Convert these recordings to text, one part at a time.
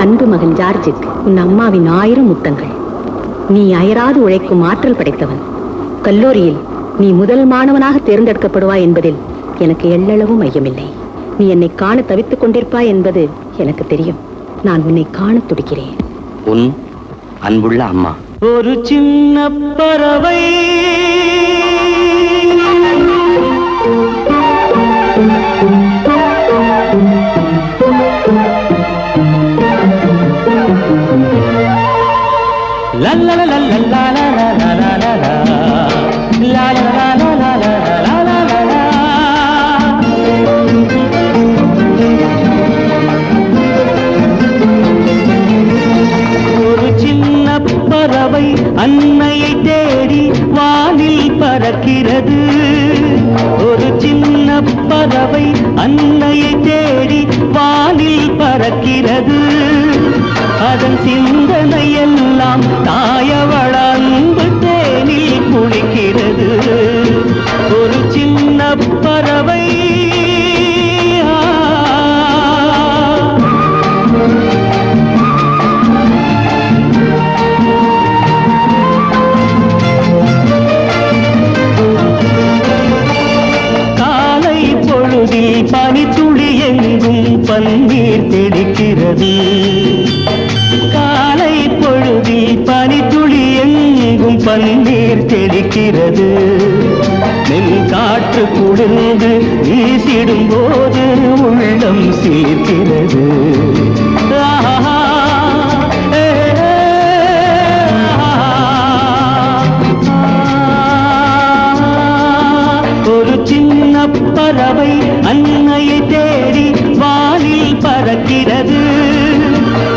அன்பு மகன் ஜார்ஜுக்கு உன் அம்மாவின் 1000 முத்தங்கள். நீ அயராது உழைக்கும் ஆற்றல் படைத்தவன். கல்லூரியில் நீ முதல் மாணவனாக தேர்ந்தெடுக்கப்படுவாய் என்பதில் எனக்கு எள்ளளவும் ஐயமில்லை. நீ என்னை காண தவித்துக் கொண்டிருப்பாய் என்பது எனக்கு தெரியும். நான் உன்னை காண துடிக்கிறேன். உன் அன்புள்ள அம்மா. ஒரு சின்ன பறவை அன்னையை தேடி வானில் பறக்கிறது. ஒரு சின்ன பறவை அன்னையை தேடி வானில் பறக்கிறது. அதன் சிந்தனை எல்லாம் தாயவள அன்பு தேனில் குளிக்கிறது. ஒரு சின்ன பறவை பனித்துளி எங்கும் பன்னீர் தெளிக்கிறது. காலை பொழுதில் பனித்துளி எங்கும் பன்னீர் தெளிக்கிறது. நெல் காற்று குளிர்ந்து வீசிடும் போது உள்ளம் சீர்க்கிறது. ஒரு சின்ன பறவை அன்னையை தேடி வானில் பறக்கிறது.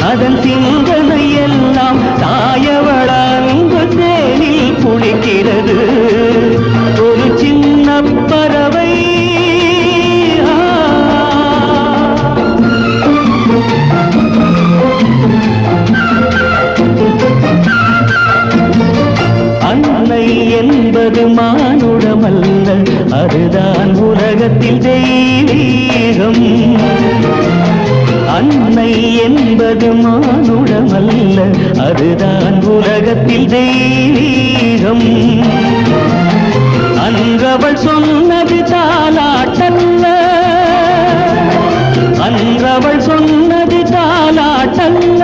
அதன் சிந்தனை எல்லாம் தாயவள அன்பு தேனில் குளிக்கிறது. ஒரு சின்ன பறவை அன்னை என்பது மானுடமல்ல, அதுதான் உலகத்தில் தெய்வீகம். அன்னை என்பது மானுடமல்ல, அதுதான் உலகத்தில் தெய்வீகம். அன்றவள் சொன்னது தாலாட்டல்ல, அன்றவள் சொன்னது தாலாட்டல்ல,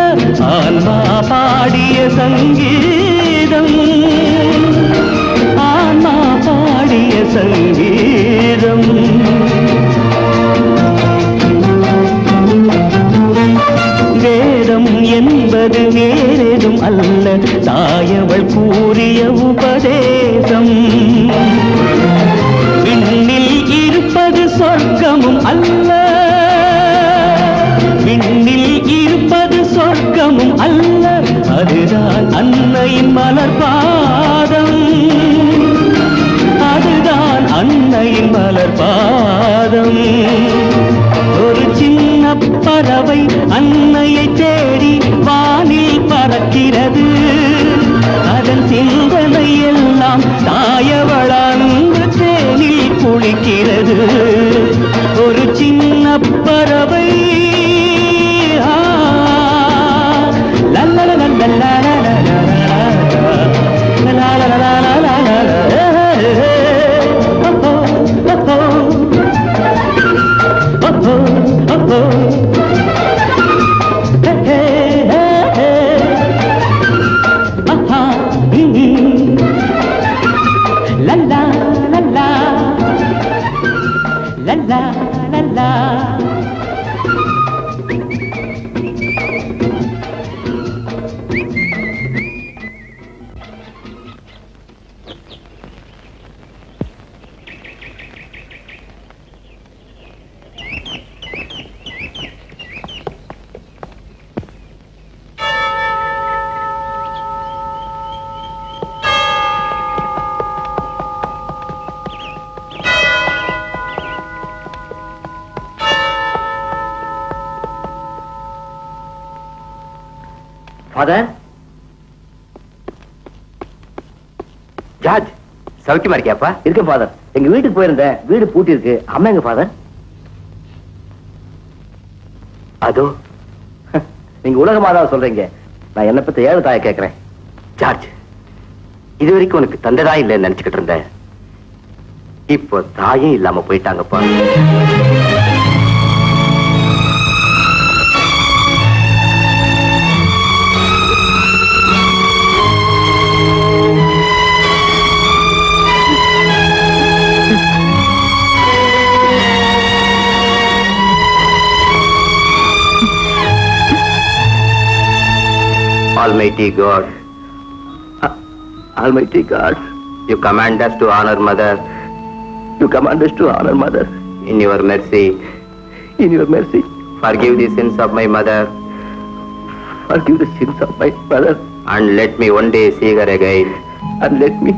ஆன்மா பாடிய சங்கீதம். ஆன்மா பாடிய சங்கீதம். வேதம் என்பது வேறெதும் அல்ல, தாயவள் கூறிய உபதேசம். விண்ணில் இருப்பது சொர்க்கமும் அல்ல, விண்ணில் இருப்பது சொர்க்கமும் அல்ல, அதுதான் அன்னையின் மலர்பாதம். அதுதான் அன்னையின் மலர்பாதம். ஒரு சின்ன பறவை அன்னையை தேடி வானில் பறக்கிறது. அதன் சிந்தனை எல்லாம் தாயவள அன்பு தேனில் குளிக்கிறது. ஒரு சின்ன பறவை ஃபாதர், ஜார்ஜ் சௌக்கியமா இருக்கியாப்பா? இருக்கேன் ஃபாதர். எங்க வீட்டுக்கு போயிருந்தேன், வீடு பூட்டி இருக்கு. அம்மா எங்க ஃபாதர்? அதோ நீங்க உலக மாதாவை சொல்றீங்க, நான் என்ன பத்தி ஏழு தாயை கேட்கிறேன். ஜார்ஜ், இது வரைக்கும் உனக்கு தந்ததா இல்லைன்னு நினைச்சுக்கிட்டு இருந்தேன். இப்போ தாயும் இல்லாம போயிட்டாங்கப்பா. Almighty God, Almighty God, you command us to honor mother. you command us to honor mother. In your mercy, In your mercy, forgive the sins of my mother, forgive the sins of my mother, and let me one day see her again and let me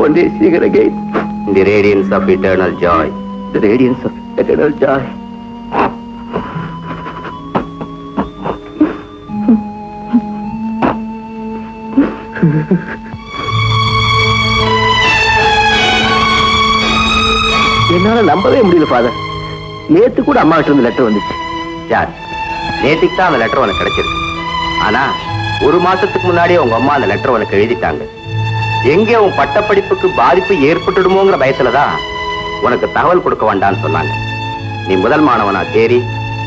one day see her again, in the radiance of eternal joy. the radiance of eternal joy. என்னால நம்பவே முடியல father. நேத்து கூட அம்மா கிட்ட இருந்து letter வந்துச்சு. George, நேத்துக்கு தான் அந்த லெட்டர் உனக்கு கிடைச்சிருக்கு. ஆனா ஒரு மாசத்துக்கு முன்னாடியே உங்க அம்மா அந்த லெட்டர் உனக்கு எழுதிட்டாங்க. எங்கே உன் பட்டப்படிப்புக்கு பாதிப்பு ஏற்பட்டுடுமோங்கிற பயத்துலதான் உனக்கு தகவல் கொடுக்க வேண்டாம்னு சொன்னாங்க. நீ முதல் மாணவனா தேறி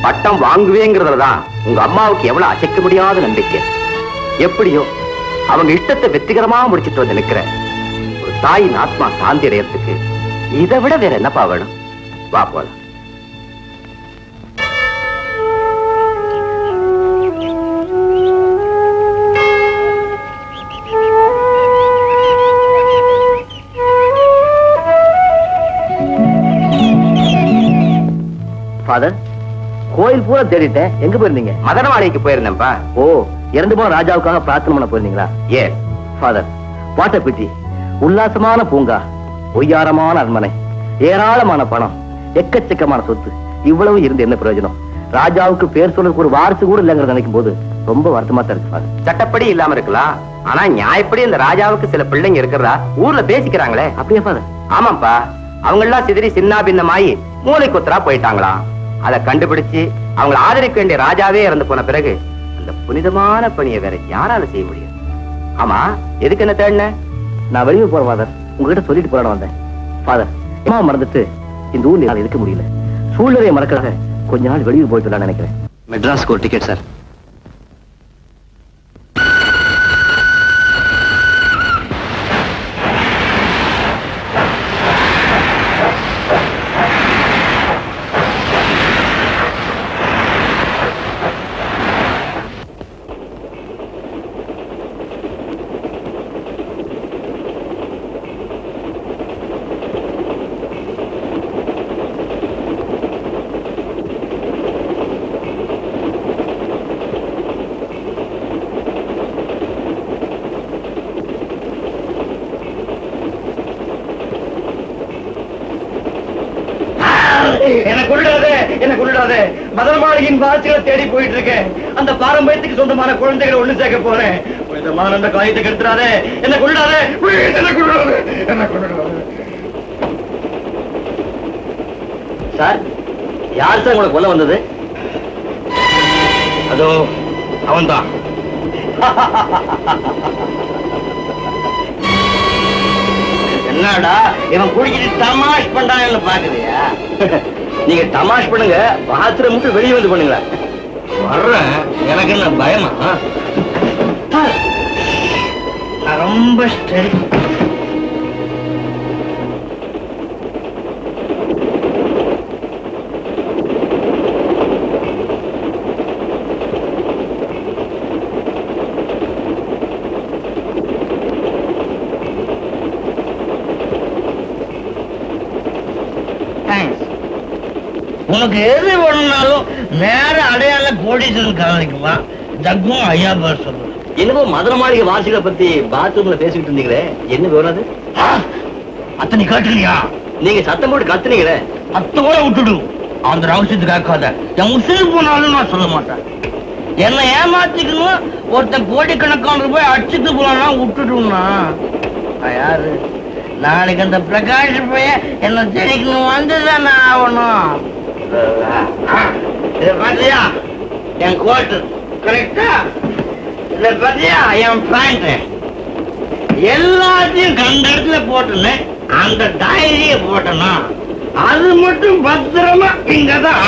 பட்டம் வாங்குவேங்கிறதுலதான் உங்க அம்மாவுக்கு எவ்வளவு அசைக்க முடியாத நம்பிக்கை. எப்படியோ அவங்க இஷ்டத்தை வெற்றிகரமா முடிச்சிட்டு வந்து நிக்கிற ஒரு தாயின் ஆத்மா சாந்தி அடையறதுக்கு இதை விட வேற என்னப்பா வேணும்? வா போலாம். ஃபாதர், கோயில் பூரா தேடிட்டேன். எங்க போயிருந்தீங்க? மதனவாடிக்கு போயிருந்தேன்ப்பா. ஓ, இறந்து போன ராஜாவுக்காக பிரார்த்தனை பண்ண போயிருந்தீங்களா? ஏ ஃபாதர், வாட்ட பிட்டி, உல்லாசமான பூங்கா, ஒய்யாரமான அரண்மனை, ஏராளமான பணம், எக்கச்சக்கமான சொத்து, இவ்வளவு இருந்து என்ன பிரயோஜனம்? ராஜாவுக்கு பேர் சொல்றதுக்கு ஒரு வாரிசு கூட இல்லைங்கிறத நினைக்கும் போது ரொம்ப வருத்தமா தான் இருக்கு ஃபாதர். சட்டப்படி இல்லாம இருக்கலாம், ஆனா நியாயப்படி இந்த ராஜாவுக்கு சில பிள்ளைங்க இருக்கிறதா ஊர்ல பேசிக்கிறாங்களே. அப்படியே ஃபாதர்? ஆமாப்பா, அவங்க எல்லாம் சிதறி சின்ன பின்னமாயி மூளை குத்தரா போயிட்டாங்களாம். அதை கண்டுபிடிச்சு அவங்களை ஆதரிக்க வேண்டிய ராஜாவே இறந்து போன பிறகு அந்த புனிதமான பணியை வேற யாரால செய்ய முடியும்? ஆமா, எதுக்கு என்ன தேடின? நான் வெளியே போறேன் ஃபாதர், உங்ககிட்ட சொல்லிட்டு போறான்னு வந்தேன். ஃபாதர், அம்மா மறந்துட்டு இந்த ஊர்ல என்னால இருக்க முடியல. சூழ்நிலையை மறக்காக கொஞ்ச நாள் வெளியே போயிட்டு வரலாம்னு நினைக்கிறேன். மெட்ராஸ்க்கு ஒரு டிக்கெட் சார். என்ன கொள்ளாதே, மதன மாளிகையின் வாசிகளை தேடி போயிட்டு இருக்கேன். அந்த பாரம்பரியத்துக்கு சொந்தமான குழந்தைகளை ஒண்ணு சேர்க்க போறேன். புனிதமான அந்த காயத்தை கெடுத்துறாதே, என்ன கொள்ளாதே, என்ன கொள்ளாதே, என்ன கொள்ளாதே. சார், யார் சார் உங்களை கொல்ல வந்தது? அதோ அவன்தான். என்னடா இவன் குடிக்கிட்டு தமாஷ் பண்றான்னு பாக்குறியா? நீங்க தமாஷ் பண்ணுங்க, பாத்திரம் மட்டும் வெளியே வந்து பண்ணுங்களா? வர்றேன், எனக்கு என்ன பயமா? நான் ரொம்ப ஸ்டெடி. உனக்கு எது வேணும்னாலும் நேர அடையாள கோடீஸ்வரன் காலனிக்குமா, ஜக்கும் ஐயா பேர் சொல்லு. என்னவோ மதுரை மாளிகை வாசிகளை பத்தி பாத்ரூம்ல பேசிக்கிட்டு இருந்தீங்களே, என்ன விவரம்? அத்தனை கேட்டுலியா? நீங்க சத்தம் போட்டு கத்துனீங்களே, அத்தோட விட்டுடு. அந்த ரகசியத்தை கேட்காத. என் உசிறு போனாலும் நான் சொல்ல மாட்டேன். என்ன ஏமாத்திக்கணும், ஒருத்தன் கோடிக்கணக்கான ரூபாய் அடிச்சுட்டு போனா விட்டுடுனா யாரு? நாளைக்கு அந்த பிரகாஷ் பைய என்ன தெரிக்கணும் வந்துதானே ஆகணும். இத பாத்தியா, என் கோட்டு கரெக்டா? இத பத்தியா என் பேண்ட் எல்லாத்தையும் கண்ட இடத்துல போட்டுன்னு அந்த டைரிய போட்டனா அது மட்டும் பத்திரமா இங்கதான்.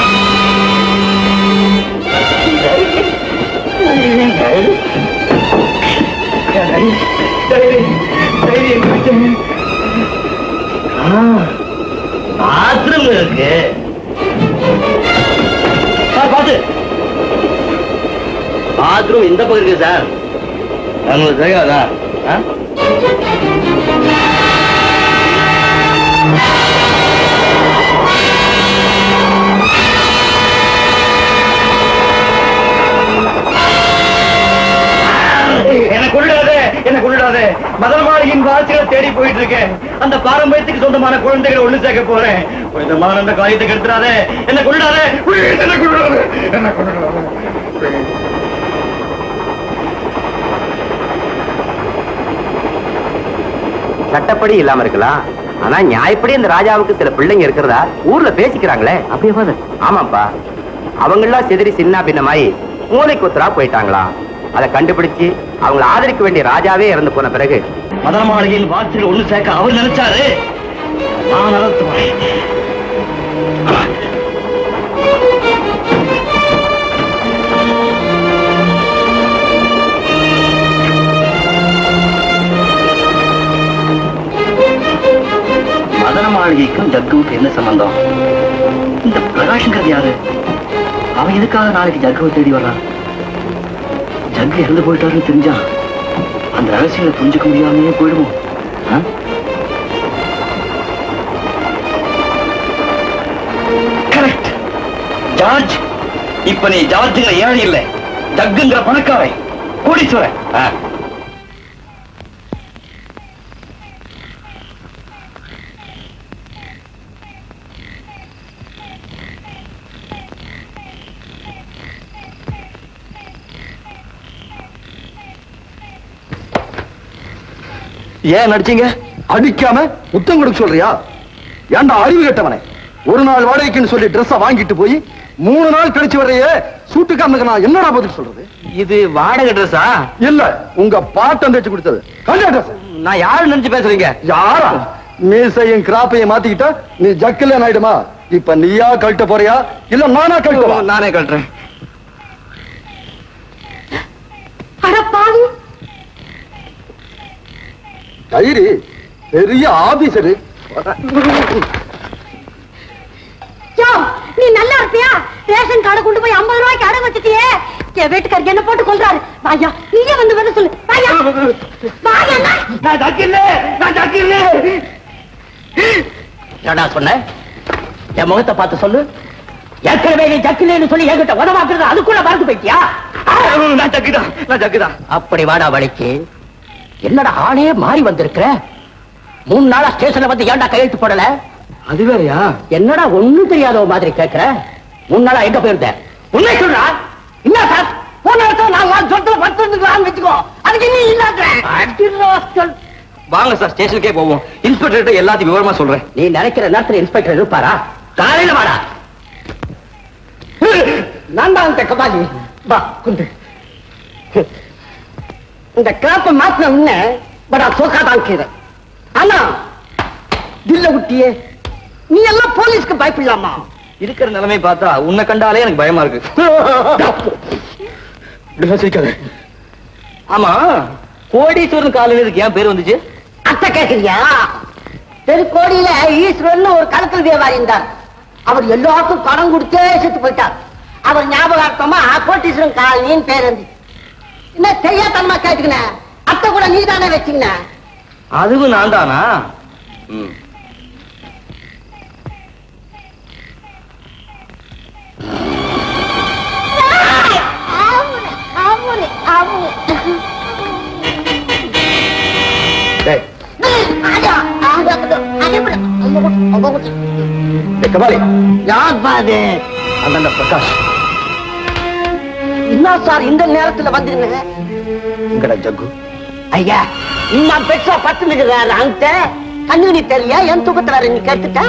பாத்ரூம் இருக்கு. பாத்து பாத்ரூம் இந்த பக்கம் இருக்கு சார். உங்களுக்கு தெரியாதா? என்ன கொள்ளாதே. மதன மாளிகையின் வாசிகளை தேடி போயிட்டு இருக்கேன். அந்த பாரம்பரியத்துக்கு சொந்தமான குழந்தைகளை ஒண்ணு சேர்க்க போறேன். கொஞ்சமான அந்த காரியத்தை கெடுத்துறாதே. என்ன கொள்ளாதே. என்ன கொள்ளாதே. என்ன கொள்ளாதே. சட்டப்படி இல்லாம இருக்கலாம், ஆனா நியாயப்படி இந்த ராஜாவுக்கு சில பிள்ளைங்க இருக்கிறதா ஊர்ல பேசிக்கிறாங்களே. அப்படியே ஃபாதர்? ஆமாப்பா, அவங்கெல்லாம் செதறி சின்ன பின்னமாயி மூளைக்கு ஒத்தரா போயிட்டாங்களா. அதை கண்டுபிடிச்சு அவங்களை ஆதரிக்க வேண்டிய ராஜாவே இறந்து போன பிறகு மதன மாளிகையின் வாசிகள் ஒண்ணு சேர்க்க அவர் நினைச்சாரு. நான் நடத்துவேன். மதன மாளிகைக்கும் ஜக்குவுக்கு என்ன சம்பந்தம்? இந்த பிரகாஷ்ங்கிறது யாரு? அவன் எதுக்காக நாளைக்கு ஜக்குவை தேடி வர்றான்? ஜக்கு இறந்து போயிட்டாருன்னு தெரிஞ்சா அந்த ரகசியங்களை புரிஞ்சுக்க முடியாமையே போயிடுவோம். Correct George. இப்ப நீ ஜார்ஜுங்கிற ஏழை இல்லை, ஜக்குங்கிற பணக்காரை கோடீஸ்வரன். ஏன் நடிச்சீங்க? அடிக்காம முத்தம் கொடுக்க சொல்றியா? ஏன்டா அறிவு கெட்டவனே, ஒரு நாள் வாடகைக்குன்னு சொல்லி ட்ரெஸ்ஸ வாங்கிட்டு போய் 3 நாள் கழிச்சு வரையே சூட்டுக்காரனுக்கு நான் என்னடா பதில் சொல்றது? இது வாடகை ட்ரெஸ்ஸா? இல்ல, உங்க பாட்டம் தைச்சு கொடுத்தது கல்யாண ட்ரெஸ். நான் யாரு நினைச்சு பேசுறீங்க? யாரா? மீசையும் கிராப்பையும் மாத்திக்கிட்டா நீ ஜக்கில ஆயிடுமா? இப்ப நீயா கழட்ட போறியா இல்ல நானா கழட்டுவா? நானே கழட்டுறேன். டைரி பெரிய ஆபீசரு. நீ நல்லா இருப்பியா? ரேஷன் கார்டை கொண்டு போய் 50 ரூபாய்க்கு அடை வச்சுட்டியே. என் வீட்டுக்காரர் என்ன போட்டு கொள்றாரு. வாயா, நீயே வந்து வர சொல்லு. வாயா வாயா. நான் ஜக்கில்ல, நான் ஜக்கில்ல. என்னடா சொன்ன? என் முகத்தை பார்த்து சொல்லு. ஏற்கனவே நீ ஜக்கிலேன்னு சொல்லி என்கிட்ட உதவாக்குறது அதுக்குள்ள மறந்து போயிட்டியா? நான் ஜக்கிதான், நான் ஜக்கிதான். அப்படி வாடா வழிக்கு. என்னடா ஆளே மாறி வந்திருக்கிற? 3 நாளா ஸ்டேஷன்ல வந்து ஏன்டா கையெழுத்து போடல? அது வேறையா? என்னடா ஒண்ணும் தெரியாத மாதிரி கேக்குற? 3 நாளா எங்க போயிருந்த? உண்மை சொல்றா. என்ன சார், போன இடத்துல நான் சொல்றது வந்து வச்சுக்கோ. அதுக்கு நீ இல்லாத வாங்க சார், ஸ்டேஷனுக்கே போவோம். இன்ஸ்பெக்டர் எல்லாத்தையும் விவரமா சொல்றேன். நீ நினைக்கிற நேரத்தில் இன்ஸ்பெக்டர் இருப்பாரா? காலையில வாடா. நான் தான் கபாலி. வா குண்டு. இந்த கிராப்ப மாத்தின உன்ன படா சோக்காதான் கீரை. ஆனா தில்ல குட்டியே, நீ எல்லாம் போலீஸ்க்கு பயப்படலாமா? இருக்கிற நிலைமை பார்த்தா உன்னை கண்டாலே எனக்கு பயமா இருக்கு. சிரிக்காத. ஆமா, கோடீஸ்வரன் காலையில ஏன் பேர் வந்துச்சு? அத்தை கேக்குறியா? தெருக்கோடியில ஈஸ்வரன் ஒரு கலக்கல் வியாபாரி இருந்தார். அவர் எல்லாருக்கும் பணம் கொடுத்தே செத்து போயிட்டார். அவர் ஞாபகார்த்தமா கோட்டீஸ்வரன் காலனின்னு பேர் இருந்துச்சு. என்ன தெரியாதனமா கேட்டுக்கின? அத்தை கூட நீ தானே வச்சுக்கின? அதுவும் நான் தானா? அந்த பிரகாஷ் என்ன சார் இந்த நேரத்துல வந்துருங்க? இங்கடா ஜக்கு. ஐயா, இன்னும் பெருசா பத்து நிக்கிறாரு. அந்த கண்ணு நீ தெரியல, என் தூக்கத்துல நீ கேட்டுட்ட.